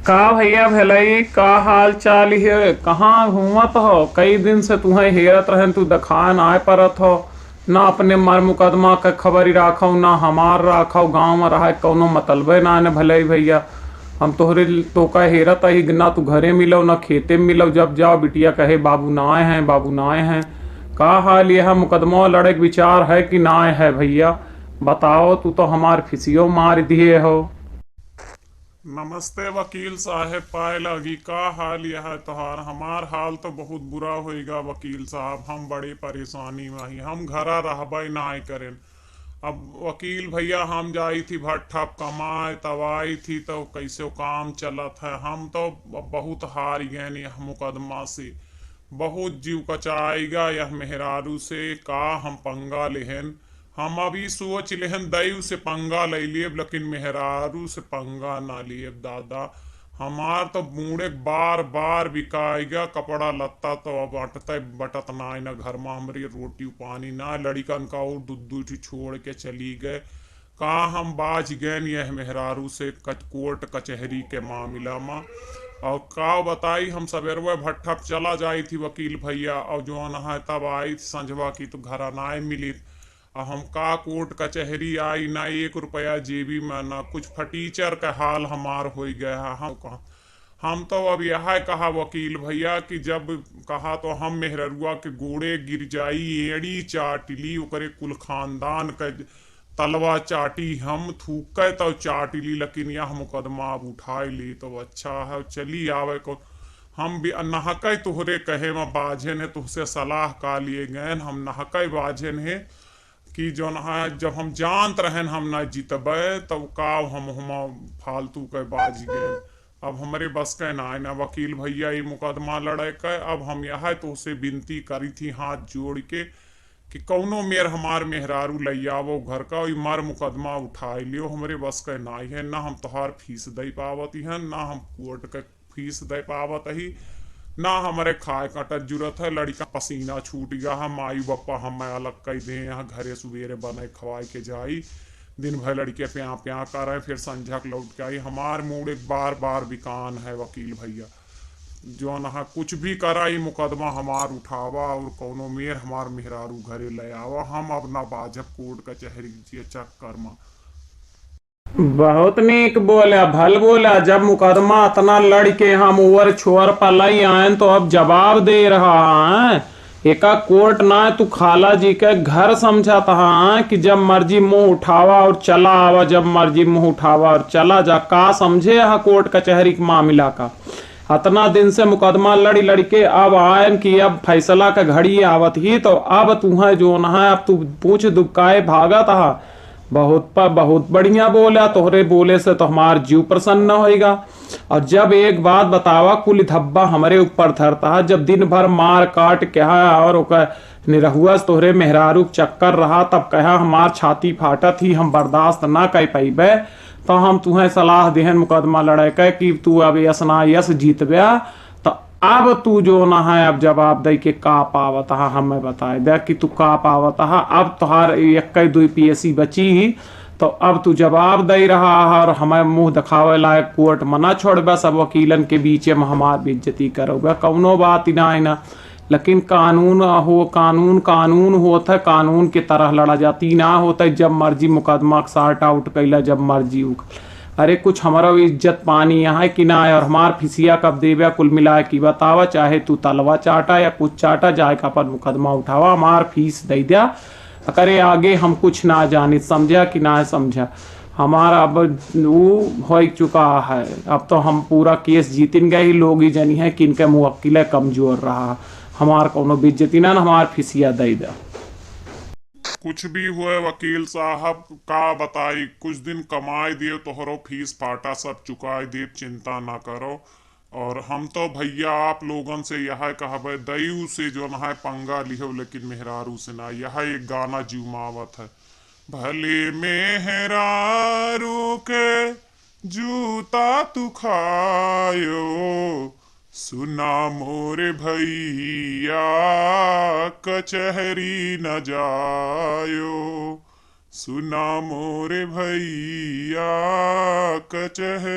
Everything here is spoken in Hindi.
का भैया भलाई का हाल चाल है। कहाँ घूमत हो? कई दिन से तुम्हें हेरत रहन, तू दिखा ना परत हो। ना अपने मर मुकदमा का खबर ही राखो, ना हमार राखो। गाँव में रहा कौनो मतलबे ना ने भलाई भैया। हम तोहरे तो का हेरत ही ना तू घरे मिलो ना खेते में मिलो। जब जाओ बिटिया कहे बाबू ना आए हैं, बाबू ना आए हैं। का हाल यह मुकदमा लड़े के विचार है कि ना है भैया? बताओ, तू तो हमार फिसियो मार दिए हो। नमस्ते वकील साहब, पाए लगी का हाल यह है तोहार। हमार हाल तो बहुत बुरा होएगा वकील साहब। हम बड़ी परेशानी में ही, हम घरा रहबे नाय करें। अब वकील भैया हम जाई थी भट्ठप कमाए, तब आई थी तो कैसे काम चलत है। हम तो बहुत हार गए यह मुकदमा से। बहुत जीव कचाएगा यह मेहरारू से। का हम पंगा लेहन। हम अभी सोच लेहन दैव से पंगा ले लिए, लेकिन मेहरारू से पंगा ना लिए दादा। हमार तो बूढ़े बार बार बिकाएगा कपड़ा लत्ता तो अब अटते बटत ना न घर में। हमारी रोटी पानी ना, लड़िकन का और दूध छोड़ के चली गए। का हम बाज गए यह मेहरारू से कोर्ट कचहरी के मामला में। और का बताई, हम सवेरवे भट्ठप चला जाई थी वकील भैया, और जो है तब आई संझवा की तो घर ना मिली। हम का कोर्ट कचहरी आई ना, 1 रुपया जेबी में ना कुछ। फटीचर का हाल हमार हो गया है। हम तो अब यह कहा वकील भैया कि जब कहा तो हम मेहररुआ के गोड़े गिर जाई, एड़ी चाट ली ओकरे कुल खानदान के तलवा चाटी। हम थूक तो चाट ली, लेकिन यह मुकदमा अब उठाई ली तो अच्छा है चली आवे को। हम भी नहकै तोहरे कहे में बाझेन है, तुहसे सलाह का लिए गए हम नहकै बाझेन है कि जो है जब हम जानत रहन हम ना जीतबे तब का हम फालतू के बाज गए। अब हमारे बस के ना है ना वकील भैया ये मुकदमा लड़े के। अब हम यह तो उसे विनती करी थी हाथ जोड़ के कि कौनो मेर हमार मेहरारू लई आवो घर का, और मर मुकदमा उठाई लियो। हमारे बस के ना है ना, हम तोहार फीस दे पावत है ना हम कोर्ट के फीस दे पावत ही ना। हमारे खाए का जरूरत है, लड़का पसीना छूट गया। हम आई बप्पा हम अलग कह दे यहाँ घरे सुबेरे बने खवाए के जाई। दिन भर लड़के प्या प्या कर रहे, फिर संझा लौट के आई। हमार मूड एक बार बार बिकान है वकील भैया। जो ना कुछ भी करा ये मुकदमा हमार उठावा और कौनो मेर हमार मेहरारू घरे ले आवा। हम अब ना बाजब कोर्ट कचहरी चक्कर में। बहुत नीक बोला, भल बोला। जब मुकदमा इतना लड़के हम उवर छोर पलाई आयन तो अब जवाब दे रहा है। एका कोर्ट ना तू खाला जी के घर समझा था कि जब मर्जी मुंह उठावा और चला आवा, जब मर्जी मुंह उठावा और चला जा। का समझे यहाँ कोर्ट कचहरी के मामला का? इतना दिन से मुकदमा लड़ी लड़के अब आयन कि अब फैसला का घड़ी आवत ही तो अब तुम्हें जो ना है अब तू पूछ दुबकाए भागा था। बहुत बढ़िया बोला। तोहरे बोले से तो हमार जीव प्रसन्न होएगा। और जब एक बात बतावा, कुल धब्बा हमारे ऊपर धरता है। जब दिन भर मार काट कहा और निरहुआ तोहरे मेहरारू चक्कर रहा, तब कहा हमार छाती फाटत ही, हम बर्दाश्त ना कर पैबे। तो हम तुम्हें सलाह देहन मुकदमा लड़े के कि तू अब यस ना यस जीतबे। तो अब तू जो ना है अब जवाब दे के का पावत है हमें बताए दे कि तू का पावत है। अब तुहार 1 पीएससी बची ही तो अब तू जवाब दे रहा है और हमें मुंह दिखावे लायक कोर्ट मना छोड़बे। सब वकीलन के बीच में हमार बेइज्जती करोगे, कौनो बात ना है ना। लेकिन कानून हो, कानून कानून होता है, कानून की तरह लड़ा जाती ना होता है। जब मर्जी मुकदमा सार्ट आउट कैला, जब मर्जी अरे कुछ हमारा इज्जत पानी यहाँ कि ना है। और हमार फिसिया कब देवे कुल मिला की बतावा। चाहे तू तलवा चाटा या कुछ चाटा, जाए का अपन मुकदमा उठावा, हमार फीस दे दिया। करे आगे हम कुछ ना जाने, समझा कि ना समझा। हमारा अब वो हो चुका है। अब तो हम पूरा केस जीतिन गए ही, लोग ही जनी है कि इनके मुवक्किल कमजोर रहा। हमार कोनो बेइज्जती ना, हमार फिसिया दे दा। कुछ भी हुए वकील साहब का बताई, कुछ दिन कमाई दिए तोहरो फीस फाटा सब चुकाई दिए, चिंता ना करो। और हम तो भैया आप लोगन से यह कहबे दयू से जो ना है पंगा लिहो, लेकिन मेहरारू से ना। यह एक गाना जुमावत है, भले मेहरारू के जूता तू खायो, सुना मोरे भैया कचहरी न जायो। सुना मोरे भैया कचहरी